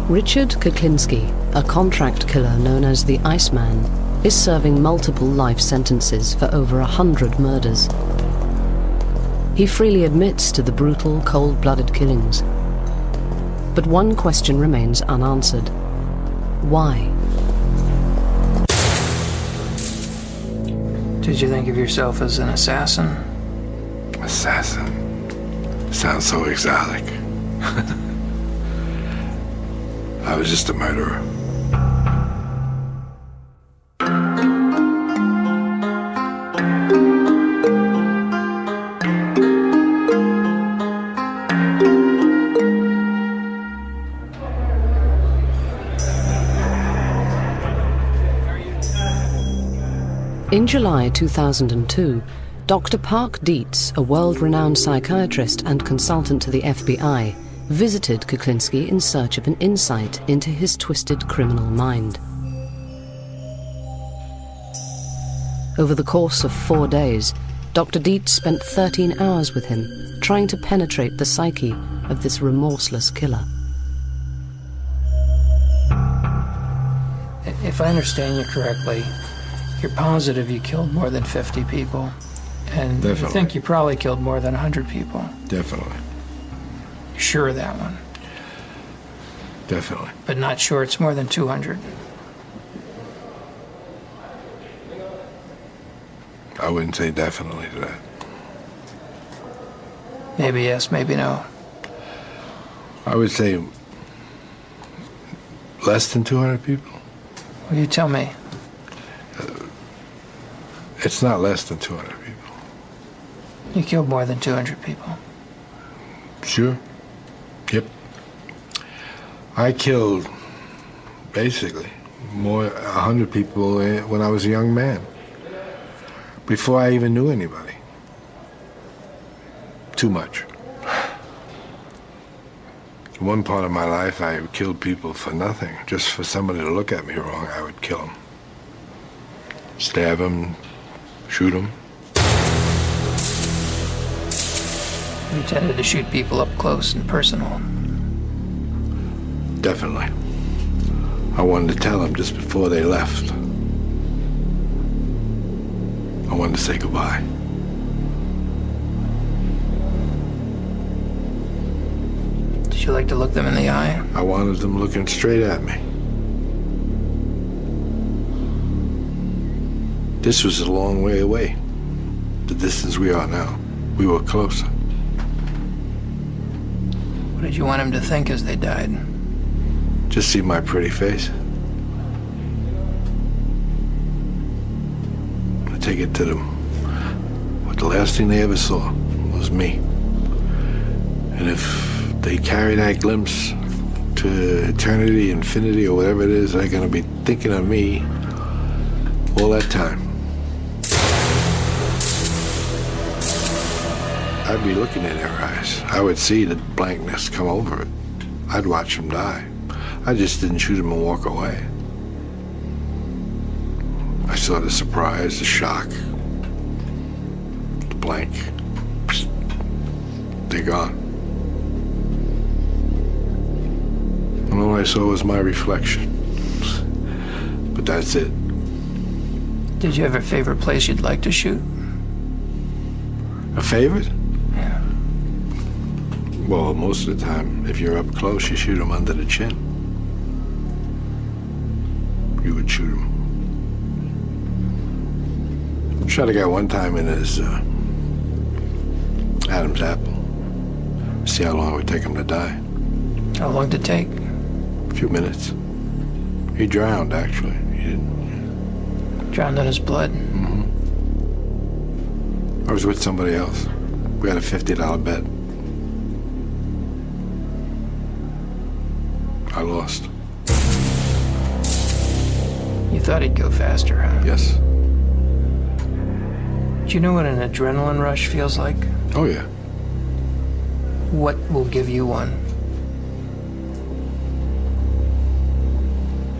Richard Kuklinski, a contract killer known as the Iceman, is serving multiple life sentences for over 100 murders. He freely admits to the brutal, cold-blooded killings. But one question remains unanswered. Why? Did you think of yourself as an assassin? Assassin? Sounds so exotic. I was just a murderer. In July 2002, Dr. Park Dietz, a world-renowned psychiatrist and consultant to the FBI, visited Kuklinski in search of an insight into his twisted criminal mind. Over the course of 4 days, Dr. Dietz spent 13 hours with him, trying to penetrate the psyche of this remorseless killer. If I understand you correctly, you're positive you killed more than 50 people, and Definitely. you think you probably killed more than 100 people. Definitely. You're sure of that one, Definitely. but not sure it's more than 200. I wouldn't say definitely to that. Maybe yes, maybe no. I would say less than 200 people. Well, you tell me. It's not less than 200 people. You killed more than 200 people. Sure. Yep. I killed, basically, 100 people when I was a young man, before I even knew anybody. Too much. One part of my life, I killed people for nothing. Just for somebody to look at me wrong, I would kill them. Stab them, shoot them. You tended to shoot people up close and personal. Definitely. I wanted to tell them just before they left. I wanted to say goodbye. Did you like to look them in the eye? I wanted them looking straight at me. This was a long way away. The distance we are now. We were closer. What did you want them to think as they died? Just see my pretty face. I take it to them. But the last thing they ever saw was me. And if they carry that glimpse to eternity, infinity, or whatever it is, they're gonna be thinking of me all that time. I'd be looking in their eyes. I would see the blankness come over it. I'd watch them die. I just didn't shoot them and walk away. I saw the surprise, the shock, the blank. Psst. They're gone. And all I saw was my reflection. But that's it. Did you have a favorite place you'd like to shoot? A favorite? Yeah. Well, most of the time, if you're up close, you shoot them under the chin. You would shoot him. Shot a guy one time in his Adam's apple. See how long it would take him to die. How long did it take? A few minutes. He drowned, actually. He didn't. Drowned in his blood? Mm-hmm. I was with somebody else. We had a $50 bet. I lost. You thought he'd go faster, huh? Yes. Do you know what an adrenaline rush feels like? Oh, yeah. What will give you one?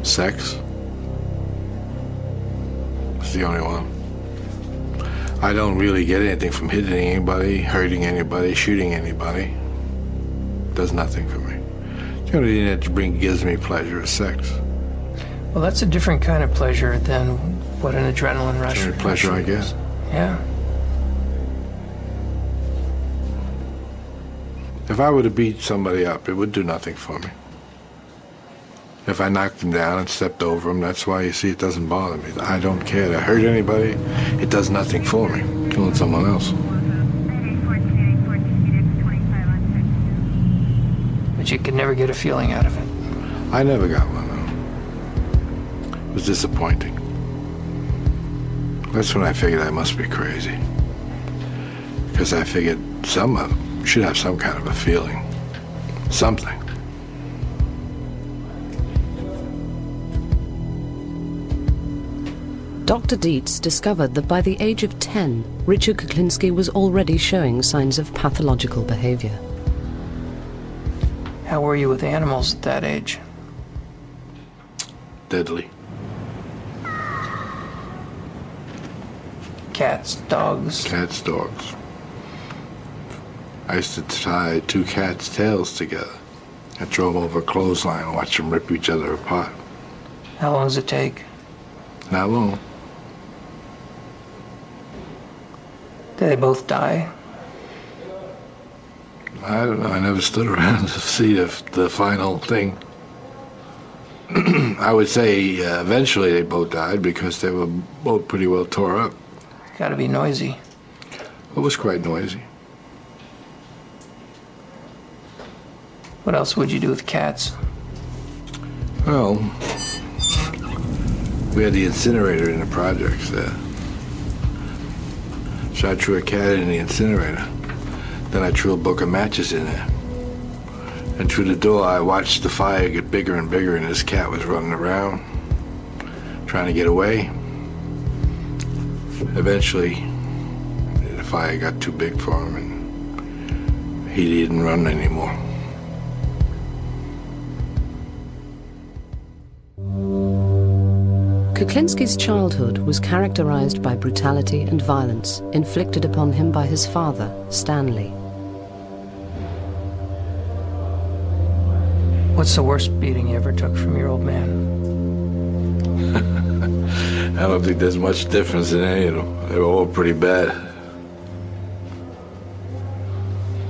Sex. It's the only one. I don't really get anything from hitting anybody, hurting anybody, shooting anybody. Does nothing for me. The only thing that gives me pleasure is sex. Well, that's a different kind of pleasure than what an adrenaline rush It's the only pleasure I get. Yeah. If I were to beat somebody up, it would do nothing for me. If I knocked them down and stepped over them, that's why you see it doesn't bother me. I don't care to hurt anybody. It does nothing for me. Killing someone else. But you could never get a feeling out of it. I never got one, though. It was disappointing. That's when I figured I must be crazy. Because I figured someone should have some kind of a feeling. Something. Dr. Dietz discovered that by the age of 10, Richard Kuklinski was already showing signs of pathological behavior. How were you with animals at that age? Deadly. Cats, dogs? Cats, dogs. I used to tie two cats' tails together. I drove over a clothesline and watched them rip each other apart. How long does it take? Not long. Did they both die? I don't know. I never stood around to see the final thing. I would say eventually they both died because they were both pretty well tore up. It's gotta be noisy. It was quite noisy. What else would you do with cats? Well, we had the incinerator in the projects there. So I threw a cat in the incinerator. Then I threw a book of matches in there. And through the door, I watched the fire get bigger and bigger, and this cat was running around, trying to get away. Eventually, the fire got too big for him, and he didn't run anymore. Kuklinski's childhood was characterized by brutality and violence inflicted upon him by his father, Stanley. What's the worst beating you ever took from your old man? I don't think there's much difference in any of them. They were all pretty bad.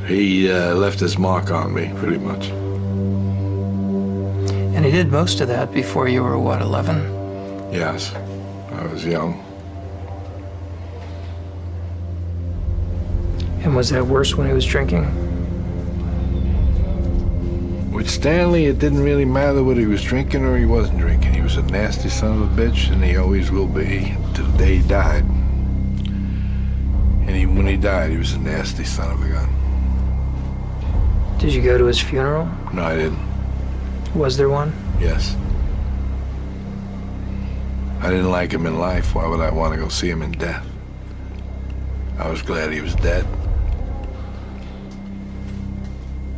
He left his mark on me, pretty much. And he did most of that before you were, what, 11? Yes, I was young. And was that worse when he was drinking? With Stanley, it didn't really matter whether he was drinking or he wasn't drinking. He was a nasty son of a bitch, and he always will be till the day he died. And even when he died, he was a nasty son of a gun. Did you go to his funeral? No, I didn't. Was there one? Yes. I didn't like him in life. Why would I want to go see him in death? I was glad he was dead.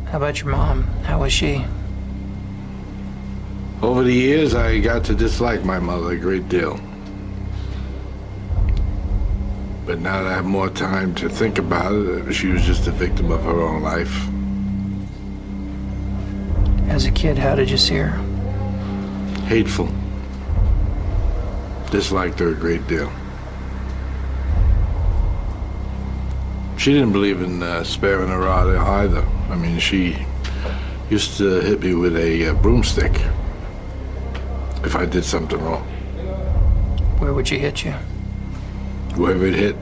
How about your mom? How was she? Over the years, I got to dislike my mother a great deal. But now that I have more time to think about it, she was just a victim of her own life. As a kid, how did you see her? Hateful. Disliked her a great deal. She didn't believe in sparing a rod either. I mean, she used to hit me with a broomstick if I did something wrong. Where would she hit you? Whoever it hit.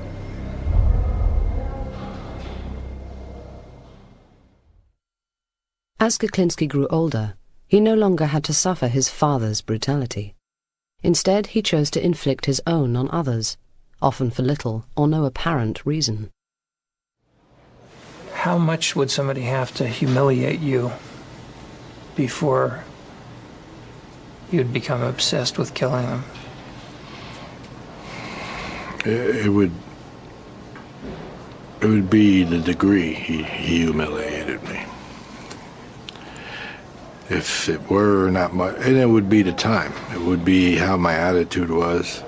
As Kuklinski grew older, he no longer had to suffer his father's brutality. Instead, he chose to inflict his own on others, often for little or no apparent reason. How much would somebody have to humiliate you before you'd become obsessed with killing them? It would be the degree he humiliated me. If it were not much, and it would be the time. It would be how my attitude was.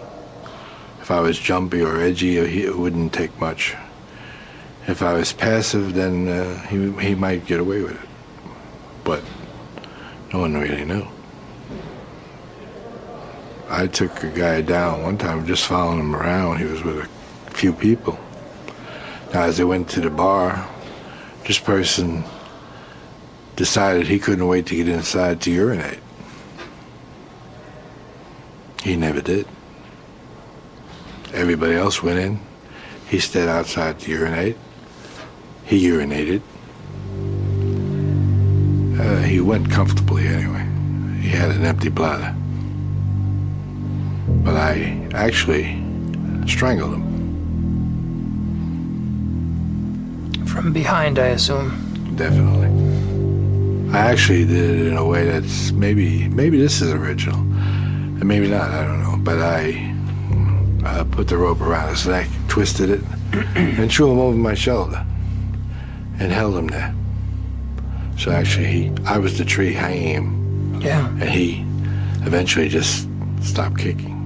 If I was jumpy or edgy, it wouldn't take much. If I was passive, then he might get away with it. But No one really knew. I took a guy down one time just following him around. He was with a few people. Now, as they went to the bar, this person decided he couldn't wait to get inside to urinate. He never did. Everybody else went in. He stayed outside to urinate. He urinated. He went comfortably anyway. He had an empty bladder. But I actually strangled him. From behind, I assume. Definitely. I actually did it in a way that's maybe this is original, and maybe not, I don't know. But I put the rope around his neck, twisted it, and threw him over my shoulder, and held him there. So actually, I was the tree hanging him. Yeah. And he eventually just stopped kicking.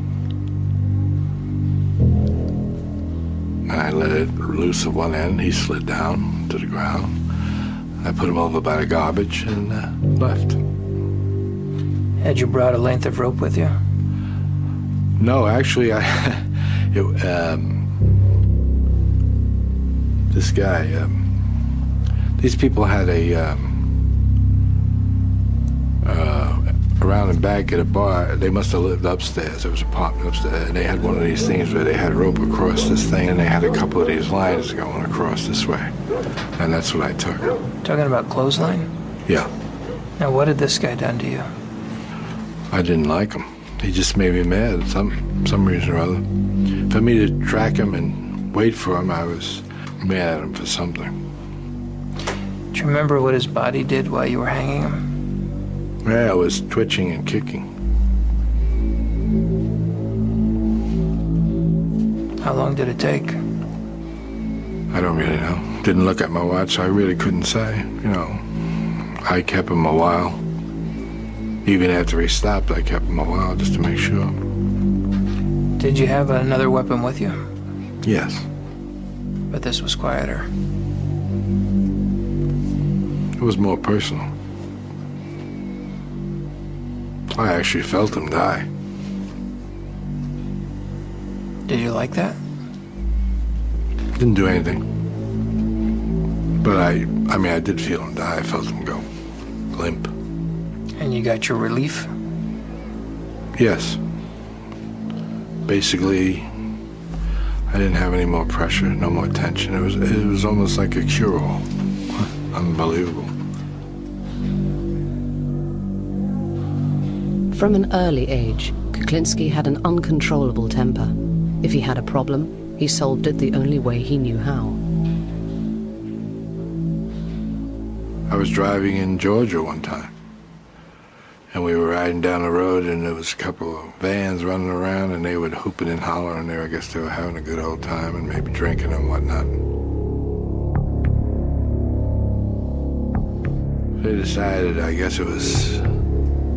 And I let it loose at one end. He slid down to the ground. I put him over by the garbage and left. Had you brought a length of rope with you? No, actually, this guy, these people had around and back at a bar. They must have lived upstairs. There was an apartment upstairs, and they had one of these things where they had rope across this thing, and they had a couple of these lines going across this way. And that's what I took. Talking about clothesline? Yeah. Now, what had this guy done to you? I didn't like him. He just made me mad, some reason or other. For me to track him and wait for him, I was mad at him for something. Do you remember what his body did while you were hanging him? Yeah, I was twitching and kicking. How long did it take? I don't really know. Didn't look at my watch, so I really couldn't say. You know, I kept him a while. Even after he stopped, I kept him a while just to make sure. Did you have another weapon with you? Yes. But this was quieter. It was more personal. I actually felt him die. Did you like that? Didn't do anything. But I mean, I did feel him die. I felt him go limp. And you got your relief? Yes. Basically, I didn't have any more pressure, no more tension. It was almost like a cure-all. Unbelievable. From an early age, Kuklinski had an uncontrollable temper. If he had a problem, he solved it the only way he knew how. I was driving in Georgia one time, and we were riding down the road, and there was a couple of vans running around, and they were hooping and hollering there. I guess they were having a good old time and maybe drinking and whatnot. They decided, I guess it was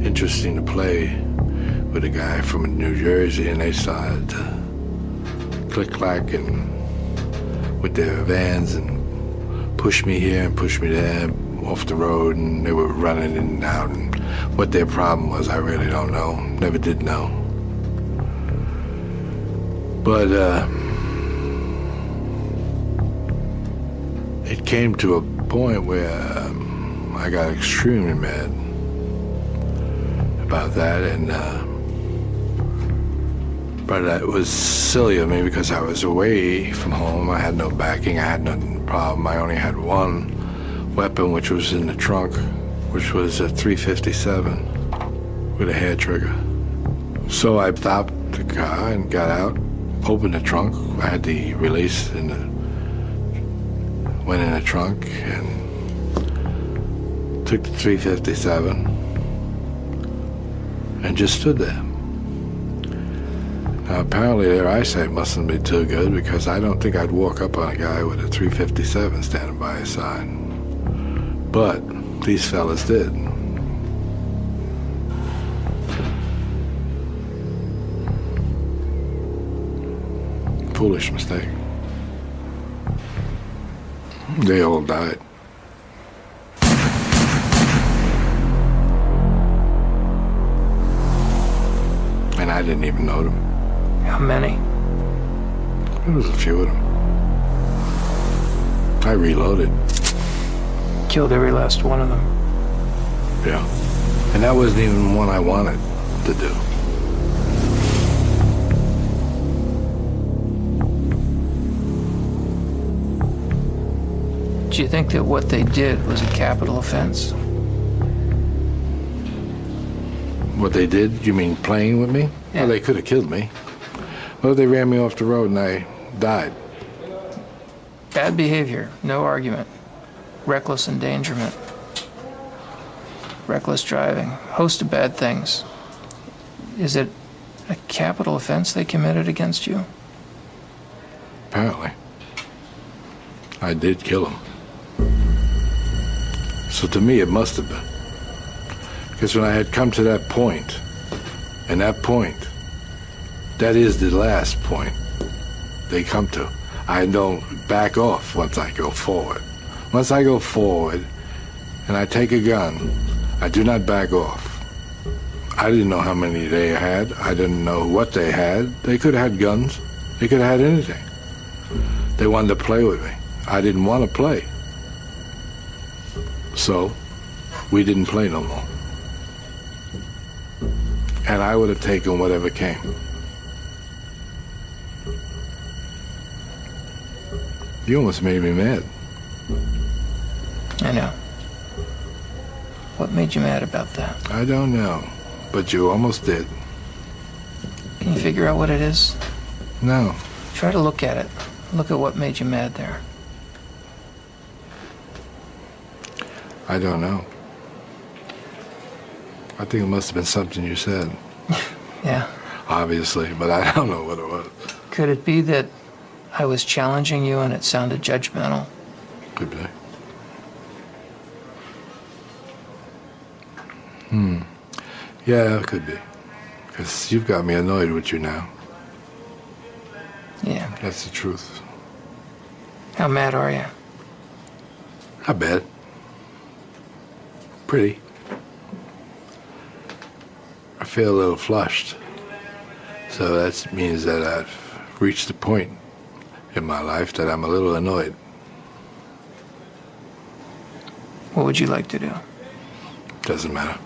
interesting to play with a guy from New Jersey, and they started to click-clack and with their vans and push me here and push me there off the road, and they were running in and out, and what their problem was, I really don't know. Never did know. But it came to a point where I got extremely mad about that, and but it was silly of me because I was away from home. I had no backing. I had no problem. I only had one weapon, which was in the trunk, which was a .357 with a hair trigger. So I stopped the car and got out, opened the trunk. I had the release and went in the trunk and took the .357 and just stood there. Now, apparently their eyesight mustn't be too good, because I don't think I'd walk up on a guy with a .357 standing by his side. But these fellas did. Foolish mistake. They all died. I didn't even know them. How many? There was a few of them. I reloaded. Killed every last one of them. Yeah. And that wasn't even one I wanted to do. Do you think that what they did was a capital offense? What they did? You mean playing with me? Yeah. Well, they could have killed me. What if they ran me off the road and I died? Bad behavior, no argument. Reckless endangerment. Reckless driving. Host of bad things. Is it a capital offense they committed against you? Apparently. I did kill him. So to me, it must have been. Because when I had come to that point, and that point, that is the last point they come to. I don't back off once I go forward. Once I go forward and I take a gun, I do not back off. I didn't know how many they had. I didn't know what they had. They could have had guns. They could have had anything. They wanted to play with me. I didn't want to play. So, we didn't play no more. And I would have taken whatever came. You almost made me mad. I know. What made you mad about that? I don't know, but you almost did. Can you figure out what it is? No. Try to look at it. Look at what made you mad there. I don't know. I think it must have been something you said. Yeah. Obviously, but I don't know what it was. Could it be that I was challenging you and it sounded judgmental? Could be. Yeah, it could be. Because you've got me annoyed with you now. Yeah. That's the truth. How mad are you? Not bad. Pretty. I feel a little flushed. So that means that I've reached a point in my life that I'm a little annoyed. What would you like to do? Doesn't matter.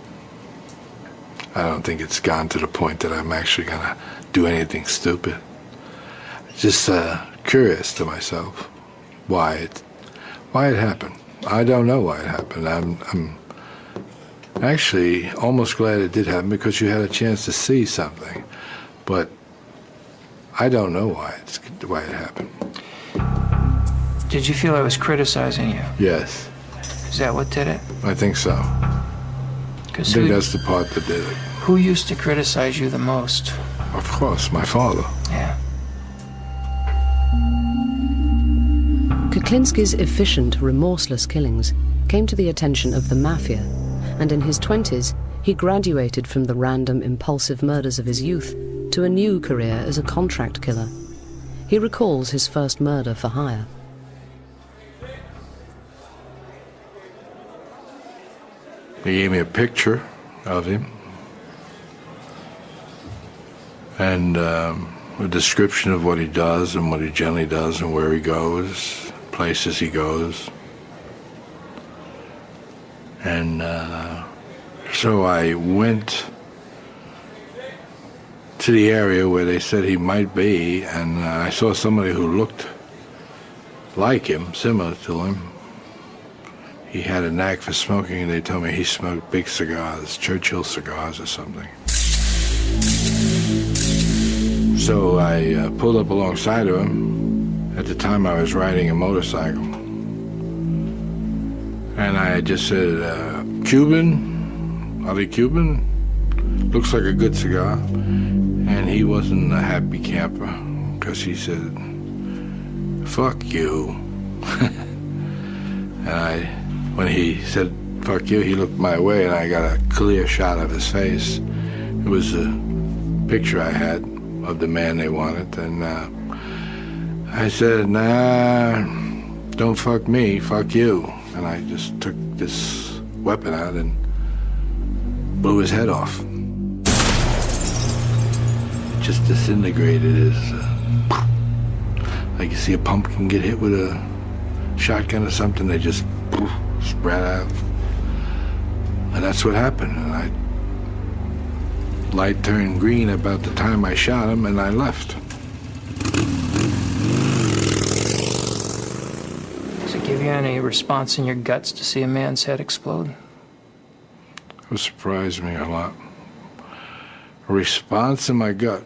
I don't think it's gone to the point that I'm actually gonna do anything stupid. Just curious to myself why it happened. I don't know why it happened. I'm actually almost glad it did happen because you had a chance to see something, but I don't know why it happened. Did you feel I was criticizing you? Yes, Is that what did it? I think so. I 'Cause think that's the part that did it. who used to criticize you the most? Of course, my father. Yeah. Kuklinski's efficient, remorseless killings came to the attention of the mafia, and in his 20s, he graduated from the random, impulsive murders of his youth to a new career as a contract killer. He recalls his first murder for hire. He gave me a picture of him and a description of what he does and what he generally does and where he goes, places he goes. And so I went to the area where they said he might be, and I saw somebody who looked like him, similar to him. He had a knack for smoking, and they told me he smoked big cigars, Churchill cigars or something. So I pulled up alongside of him. At the time I was riding a motorcycle. And I just said, Cuban? Are they Cuban? Looks like a good cigar. And he wasn't a happy camper, because he said, fuck you. And when he said, fuck you, he looked my way, and I got a clear shot of his face. It was a picture I had of the man they wanted, and I said, nah, don't fuck me, fuck you. And I just took this weapon out and blew his head off. just disintegrated as like you see a pumpkin get hit with a shotgun or something, they just spread out. And that's what happened. And light turned green about the time I shot him, and I left. Does it give you any response in your guts to see a man's head explode? It surprised me a lot. A response in my gut.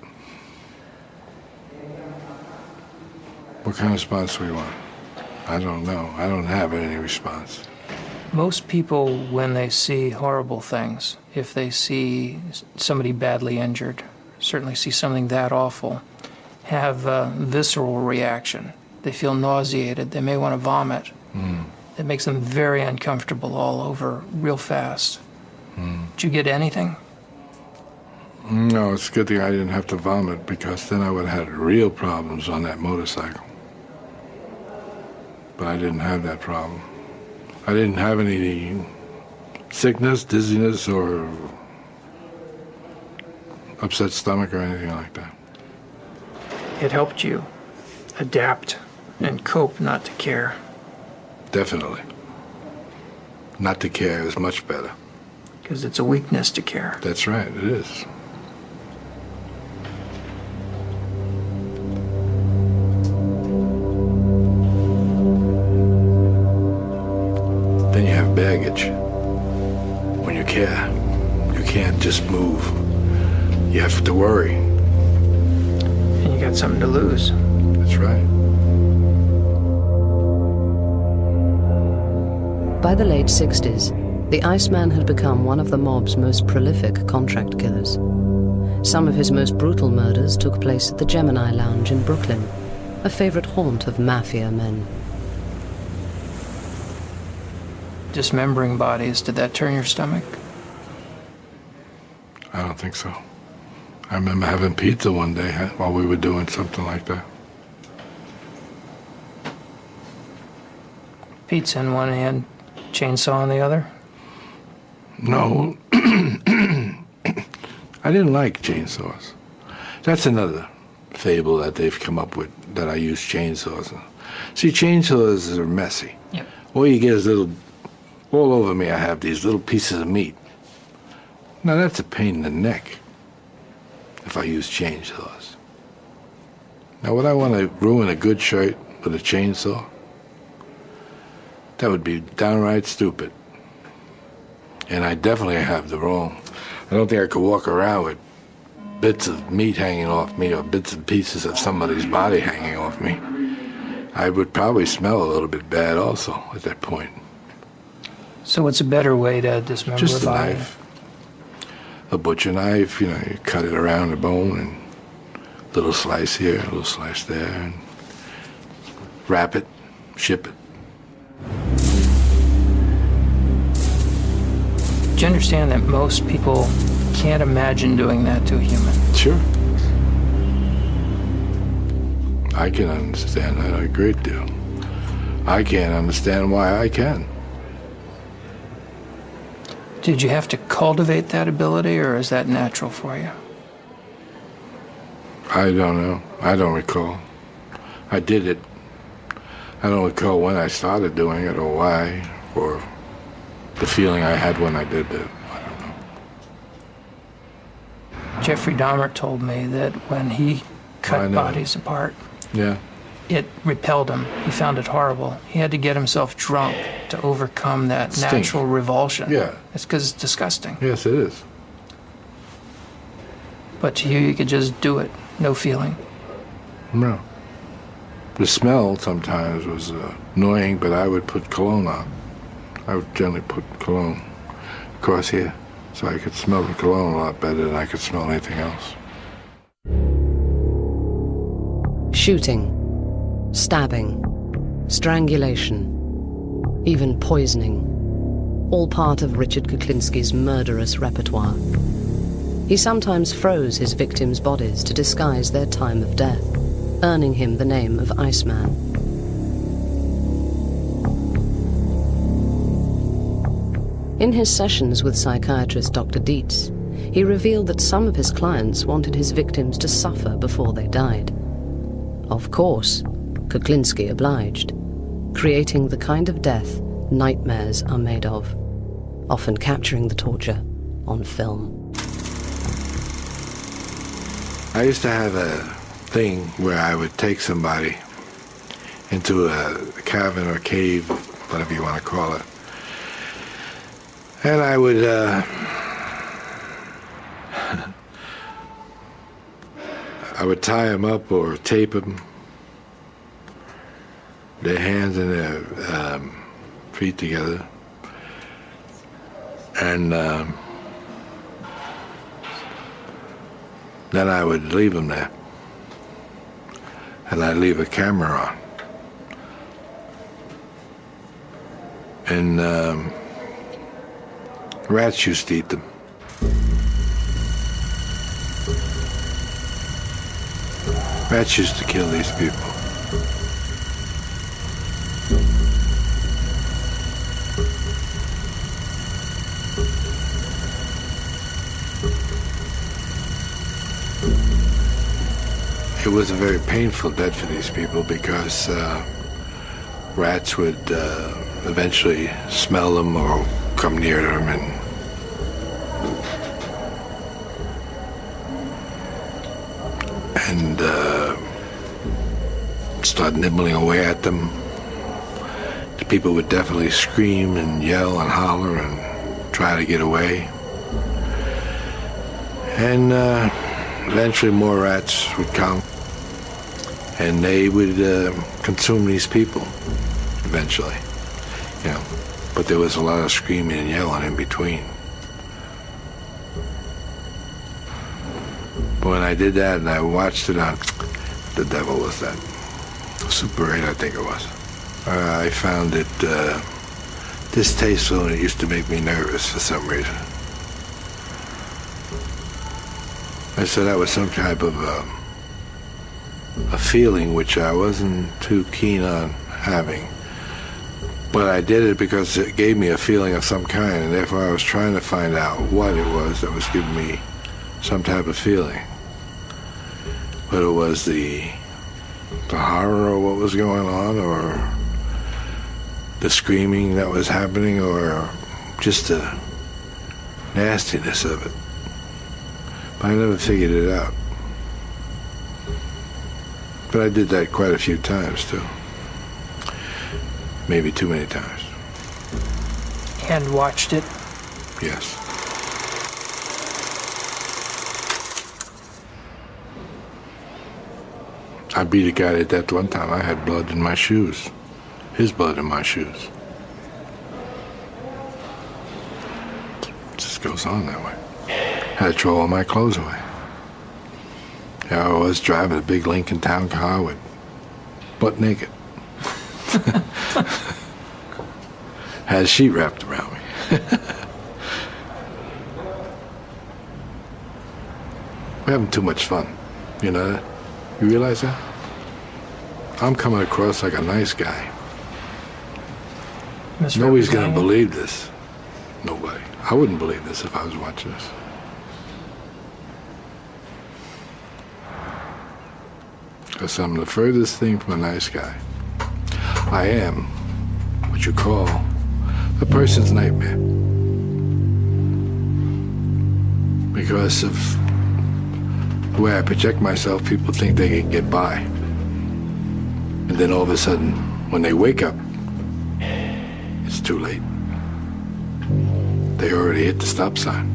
What kind of response do we want? I don't know. I don't have any response. Most people, when they see horrible things, if they see somebody badly injured, certainly see something that awful, have a visceral reaction. They feel nauseated. They may want to vomit. It makes them very uncomfortable all over real fast. Did you get anything? No, it's a good thing I didn't have to vomit, because then I would have had real problems on that motorcycle. But I didn't have that problem. I didn't have any sickness, dizziness, or upset stomach or anything like that. It helped you adapt and cope not to care. Definitely. Not to care is much better. Because it's a weakness to care. That's right, it is. Then you have baggage. When you care, you can't just move. You have to worry. And you got something to lose. That's right. By the late 60s, the Iceman had become one of the mob's most prolific contract killers. Some of his most brutal murders took place at the Gemini Lounge in Brooklyn, a favorite haunt of mafia men. Dismembering bodies, did that turn your stomach? I don't think so. I remember having pizza one day while we were doing something like that. Pizza in one hand, chainsaw in the other? No. I didn't like chainsaws. That's another fable that they've come up with, that I use chainsaws. See, chainsaws are messy. Yep. All you get is all over me I have these little pieces of meat. Now that's a pain in the neck if I use chainsaws. Now would I want to ruin a good shirt with a chainsaw? That would be downright stupid. And I definitely have the wrong. I don't think I could walk around with bits of meat hanging off me or bits and pieces of somebody's body hanging off me. I would probably smell a little bit bad also at that point. So what's a better way to dismember Just a a body? knife. A butcher knife, you cut it around the bone, and a little slice here, a little slice there, and wrap it, ship it. Do you understand that most people can't imagine doing that to a human? Sure. I can understand that a great deal. I can't understand why I can. Did you have to cultivate that ability, or is that natural for you? I don't know. I don't recall. I did it. I don't recall when I started doing it or why, or the feeling I had when I did it. I don't know. Jeffrey Dahmer told me that when he cut bodies apart, Yeah. it repelled him. He found it horrible. He had to get himself drunk to overcome that Stink. natural revulsion. Yeah. It's because it's disgusting. Yes, it is. But to you could just do it, no feeling. No. The smell sometimes was annoying, but I would put cologne on. I would generally put cologne across here, so I could smell the cologne a lot better than I could smell anything else. Shooting, stabbing, strangulation, even poisoning, all part of Richard Kuklinski's murderous repertoire. He sometimes froze his victims' bodies to disguise their time of death, earning him the name of Iceman. In his sessions with psychiatrist Dr. Dietz, He revealed that some of his clients wanted his victims to suffer before they died. Of course, Kuklinski obliged, creating the kind of death nightmares are made of, often capturing the torture on film. I used to have a thing where I would take somebody into a cabin or cave, whatever you want to call it, and I would tie them up or tape them, their hands and their feet together, and then I would leave them there, and I'd leave a camera on, and rats used to eat them. Rats used to kill these people. It was a very painful death for these people because rats would eventually smell them or come near them and start nibbling away at them. The people would definitely scream and yell and holler and try to get away. And eventually more rats would come, and they would consume these people eventually, you know. But there was a lot of screaming and yelling in between. But when I did that and I watched it on, the devil was that, Super 8, I think it was. I found it distasteful, and it used to make me nervous for some reason. And so that was some type of a feeling which I wasn't too keen on having. But I did it because it gave me a feeling of some kind, and therefore I was trying to find out what it was that was giving me some type of feeling. Whether it was the horror of what was going on, or the screaming that was happening, or just the nastiness of it. But I never figured it out. But I did that quite a few times, too. Maybe too many times. And watched it? Yes. I beat a guy to death one time. I had blood in my shoes. His blood in my shoes. It just goes on that way. Had to throw all my clothes away. Yeah, I was driving a big Lincoln Town car with butt naked. Had a sheet wrapped around me. We're having too much fun. You know that? You realize that? I'm coming across like a nice guy. Nobody's going to believe this. Nobody. I wouldn't believe this if I was watching this. Because I'm the furthest thing from a nice guy. I am what you call a person's nightmare. Because of the way I project myself, people think they can get by. And then all of a sudden, when they wake up, it's too late. They already hit the stop sign.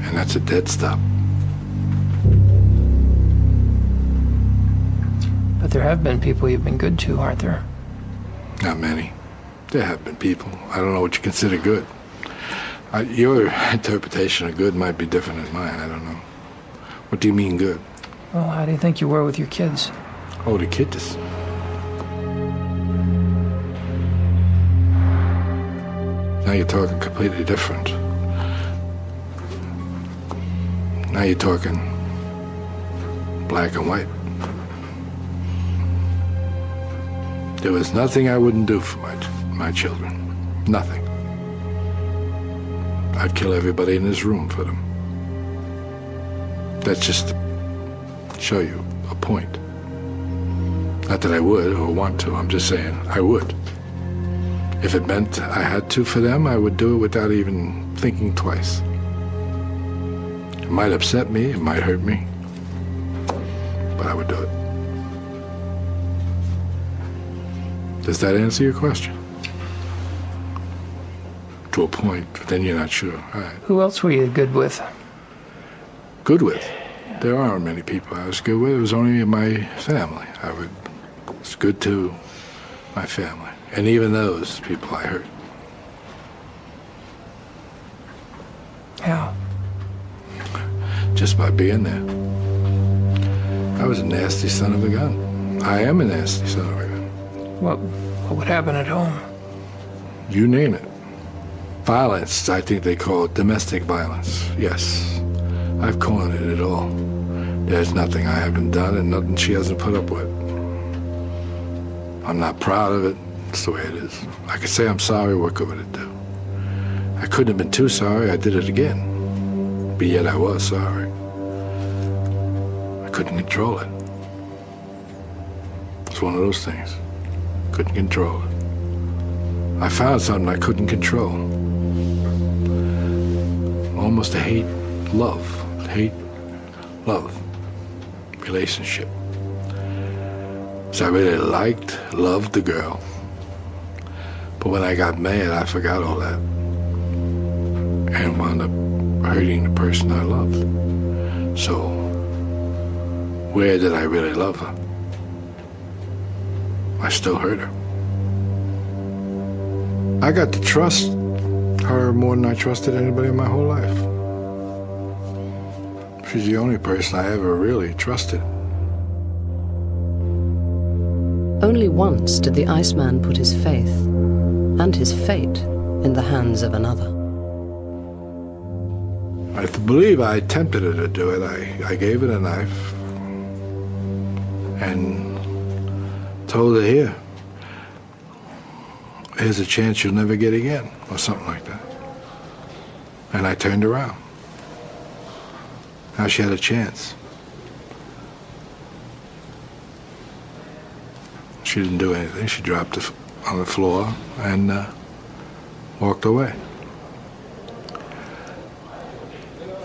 And that's a dead stop. But there have been people you've been good to, aren't there? Not many. There have been people. I don't know what you consider good. Your interpretation of good might be different than mine. I don't know. What do you mean good? Well, how do you think you were with your kids? Oh, the kids. Now you're talking completely different. Now you're talking black and white. There was nothing I wouldn't do for my children. Nothing. I'd kill everybody in this room for them. That's just to show you a point. Not that I would or want to, I'm just saying I would. If it meant I had to for them, I would do it without even thinking twice. It might upset me, it might hurt me, but I would do it. Does that answer your question? To a point, but then you're not sure. All right. Who else were you good with? Good with? There aren't many people I was good with. It was only my family. I was good to my family. And even those people I hurt. How? Just by being there. I was a nasty son of a gun. I am a nasty son of a gun. What would happen at home? You name it. Violence, I think they call it domestic violence. Yes, I've called it all. There's nothing I haven't done and nothing she hasn't put up with. I'm not proud of it. It's the way it is. I could say I'm sorry, what good would it do? I couldn't have been too sorry, I did it again. But yet I was sorry. I couldn't control it. It's one of those things. Couldn't control it. I found something I couldn't control. Almost a hate-love relationship. So I really loved the girl. But when I got mad, I forgot all that. And wound up hurting the person I loved. So, where did I really love her? I still hurt her. I got to trust her more than I trusted anybody in my whole life. She's the only person I ever really trusted. Only once did the Iceman put his faith and his fate in the hands of another. I believe I tempted her to do it. I gave her a knife and told her, here's a chance you'll never get again, or something like that. And I turned around. Now she had a chance. She didn't do anything. She dropped it on the floor and walked away.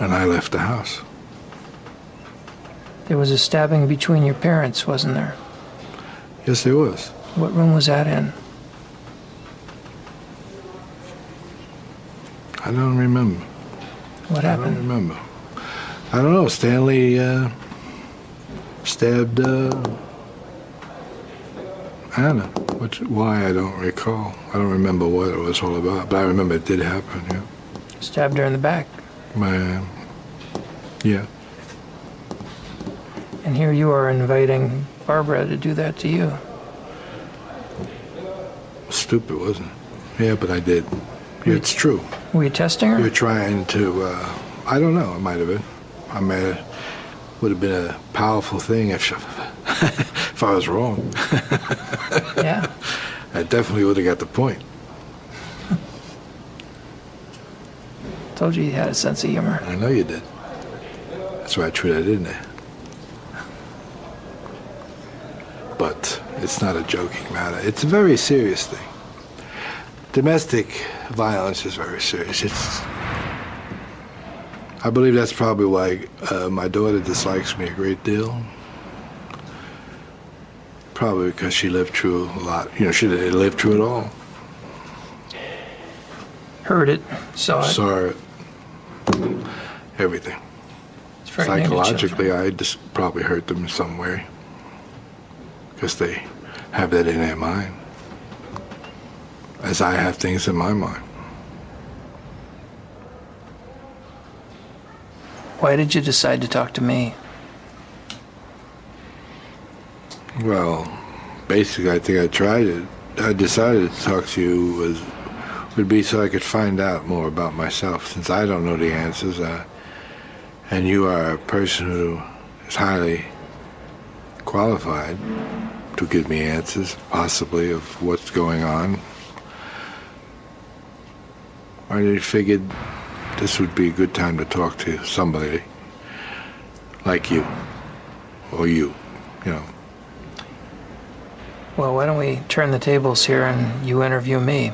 And I left the house. There was a stabbing between your parents, wasn't there? Yes, there was. What room was that in? I don't remember. What happened? I don't remember. I don't know. Stanley stabbed Anna. Why, I don't recall. I don't remember what it was all about, but I remember it did happen, yeah. Stabbed her in the back. Yeah. And here you are inviting Barbara to do that to you. Stupid, wasn't it? Yeah, but I did. Yeah, it's true. Were you testing her? You're trying to, I don't know, it might have been. Would have been a powerful thing if I was wrong. Yeah. I definitely would have got the point. Told you you had a sense of humor. I know you did. That's why I treated it, didn't I? But it's not a joking matter. It's a very serious thing. Domestic violence is very serious. I believe that's probably why my daughter dislikes me a great deal. Probably because she lived through a lot. You know, she lived through it all. Heard it, saw it. Saw it. Everything. Psychologically, I just probably hurt them in some way. Because they have that in their mind. As I have things in my mind. Why did you decide to talk to me? Well, basically, I think I tried it. I decided to talk to you would be so I could find out more about myself, since I don't know the answers. And you are a person who is highly qualified to give me answers, possibly, of what's going on. I figured this would be a good time to talk to somebody like you, or you know. Well, why don't we turn the tables here and you interview me?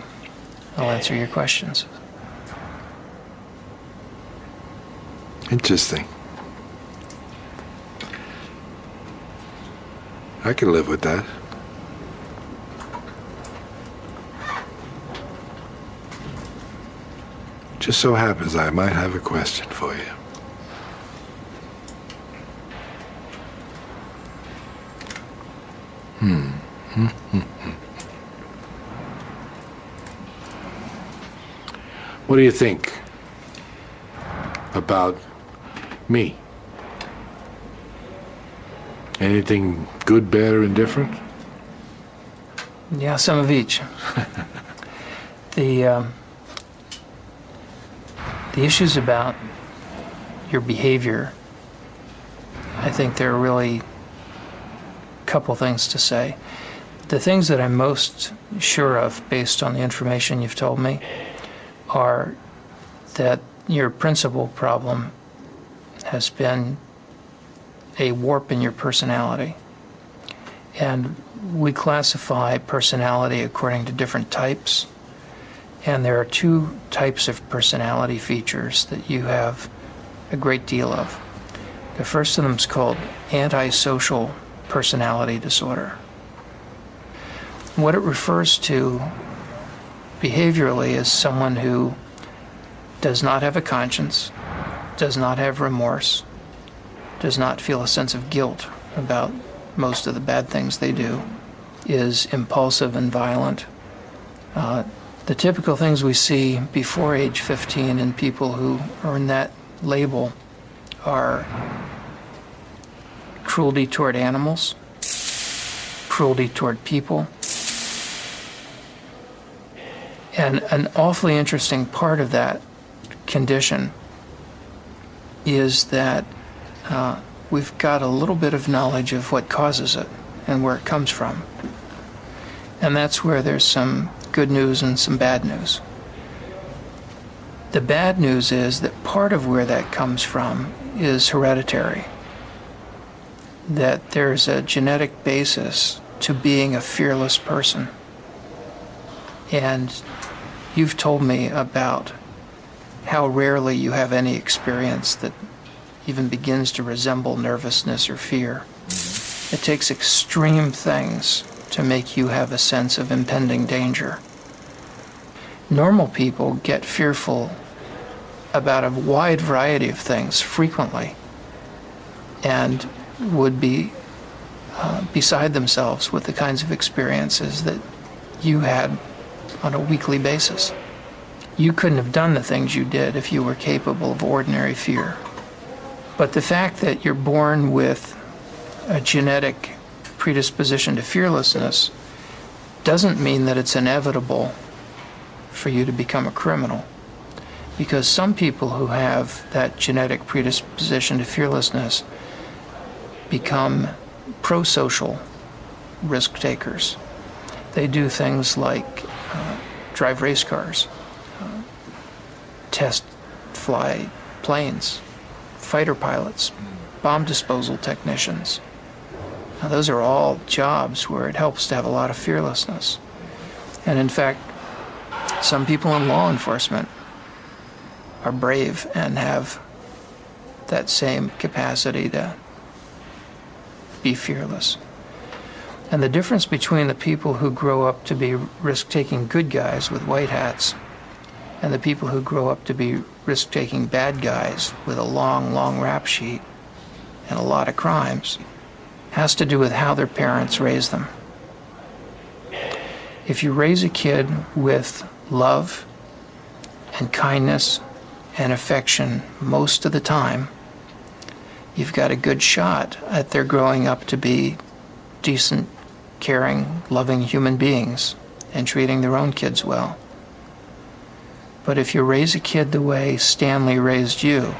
I'll answer your questions. Interesting. I can live with that. Just so happens I might have a question for you. What do you think about me? Anything good, bad, or indifferent? Yeah, some of each. The issues about your behavior, I think there are really a couple things to say. The things that I'm most sure of, based on the information you've told me, are that your principal problem has been a warp in your personality. And we classify personality according to different types. And there are two types of personality features that you have a great deal of. The first of them is called antisocial personality disorder. What it refers to behaviorally is someone who does not have a conscience, does not have remorse, does not feel a sense of guilt about most of the bad things they do, is impulsive and violent. The typical things we see before age 15 in people who earn that label are cruelty toward animals, cruelty toward people. And an awfully interesting part of that condition is that we've got a little bit of knowledge of what causes it and where it comes from. And that's where there's some good news and some bad news. The bad news is that part of where that comes from is hereditary. That there's a genetic basis to being a fearless person. And you've told me about how rarely you have any experience that even begins to resemble nervousness or fear. It takes extreme things to make you have a sense of impending danger. Normal people get fearful about a wide variety of things frequently and would be beside themselves with the kinds of experiences that you had on a weekly basis. You couldn't have done the things you did if you were capable of ordinary fear. But the fact that you're born with a genetic predisposition to fearlessness doesn't mean that it's inevitable for you to become a criminal. Because some people who have that genetic predisposition to fearlessness become pro-social risk takers. They do things like drive race cars, test fly planes, fighter pilots, bomb disposal technicians. Now, those are all jobs where it helps to have a lot of fearlessness. And in fact, some people in law enforcement are brave and have that same capacity to be fearless. And the difference between the people who grow up to be risk-taking good guys with white hats and the people who grow up to be risk-taking bad guys with a long, long rap sheet and a lot of crimes has to do with how their parents raise them. If you raise a kid with love and kindness and affection most of the time, you've got a good shot at their growing up to be decent, caring, loving human beings and treating their own kids well. But if you raise a kid the way Stanley raised you,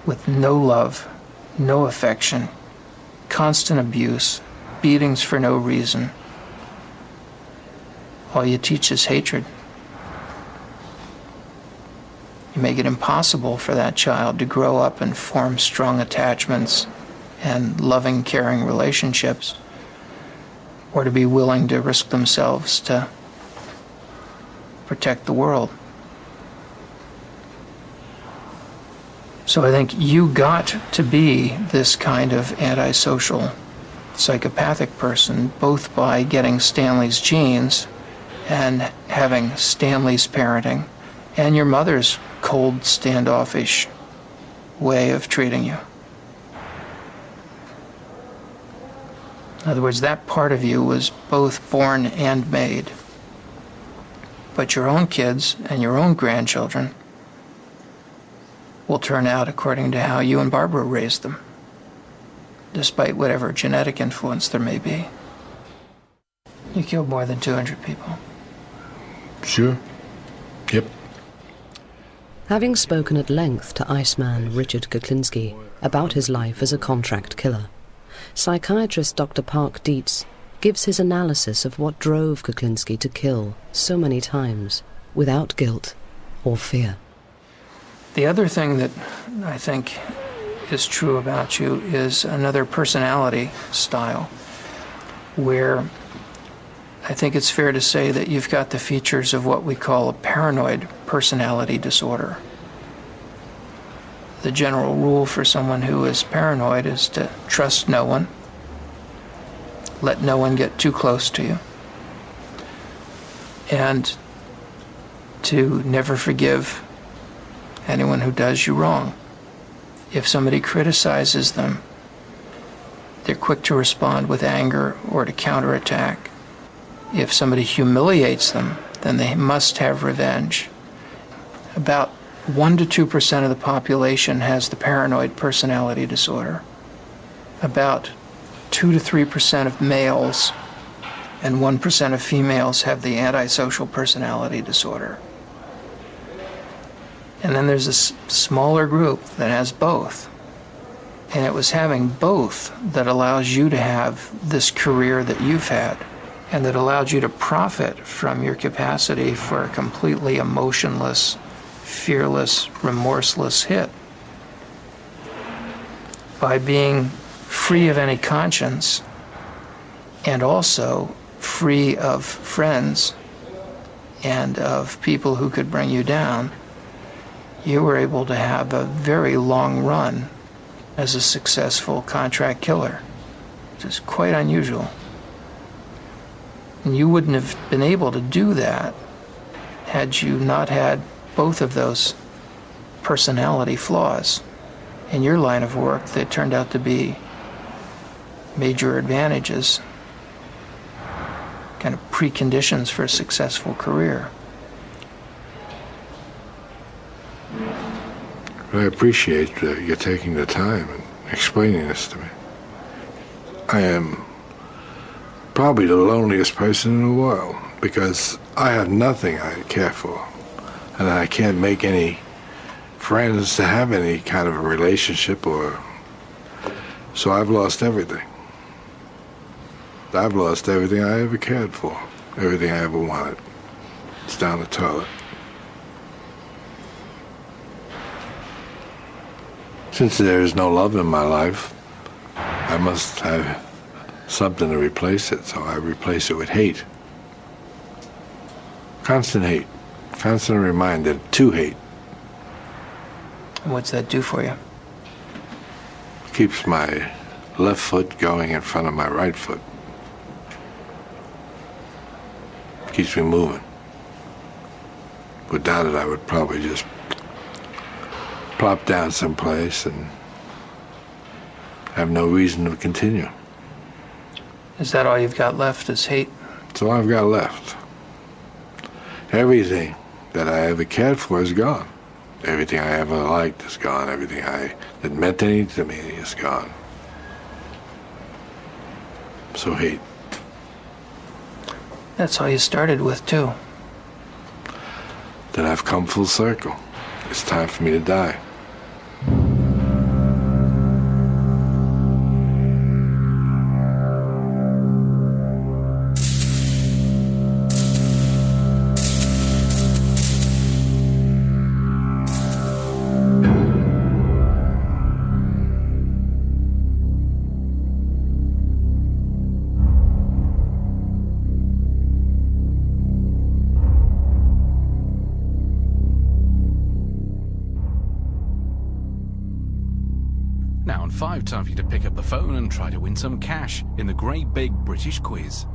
with no love, no affection, constant abuse, beatings for no reason, all you teach is hatred. You make it impossible for that child to grow up and form strong attachments and loving, caring relationships, or to be willing to risk themselves to protect the world. So I think you got to be this kind of antisocial, psychopathic person, both by getting Stanley's genes and having Stanley's parenting and your mother's cold, standoffish way of treating you. In other words, that part of you was both born and made. But your own kids and your own grandchildren will turn out according to how you and Barbara raised them, despite whatever genetic influence there may be. You killed more than 200 people. Sure. Yep. Having spoken at length to Iceman Richard Kuklinski about his life as a contract killer, psychiatrist Dr. Park Dietz gives his analysis of what drove Kuklinski to kill so many times without guilt or fear. The other thing that I think is true about you is another personality style, where I think it's fair to say that you've got the features of what we call a paranoid personality disorder. The general rule for someone who is paranoid is to trust no one, let no one get too close to you, and to never forgive anyone who does you wrong. If somebody criticizes them, they're quick to respond with anger or to counterattack. If somebody humiliates them, then they must have revenge. About 1 to 2% of the population has the paranoid personality disorder. About 2 to 3% of males and 1% of females have the antisocial personality disorder. And then there's a smaller group that has both. And it was having both that allows you to have this career that you've had, and that allowed you to profit from your capacity for a completely emotionless, fearless, remorseless hit. By being free of any conscience and also free of friends and of people who could bring you down, you were able to have a very long run as a successful contract killer, which is quite unusual. And you wouldn't have been able to do that had you not had both of those personality flaws in your line of work that turned out to be major advantages, kind of preconditions for a successful career. I appreciate you taking the time and explaining this to me. I am probably the loneliest person in the world because I have nothing I care for, and I can't make any friends to have any kind of a relationship, or so I've lost everything. I've lost everything I ever cared for, everything I ever wanted. It's down the toilet. Since there is no love in my life, I must have something to replace it, so I replace it with hate. Constant hate. Constant reminder to hate. And what's that do for you? Keeps my left foot going in front of my right foot. Keeps me moving. Without it, I would probably just plop down someplace and have no reason to continue. Is that all you've got left is hate? That's all I've got left. Everything that I ever cared for is gone. Everything I ever liked is gone. Everything that meant anything to me is gone. So hate. That's all you started with, too. Then I've come full circle. It's time for me to die. Now on 5, time for you to pick up the phone and try to win some cash in the Great Big British Quiz.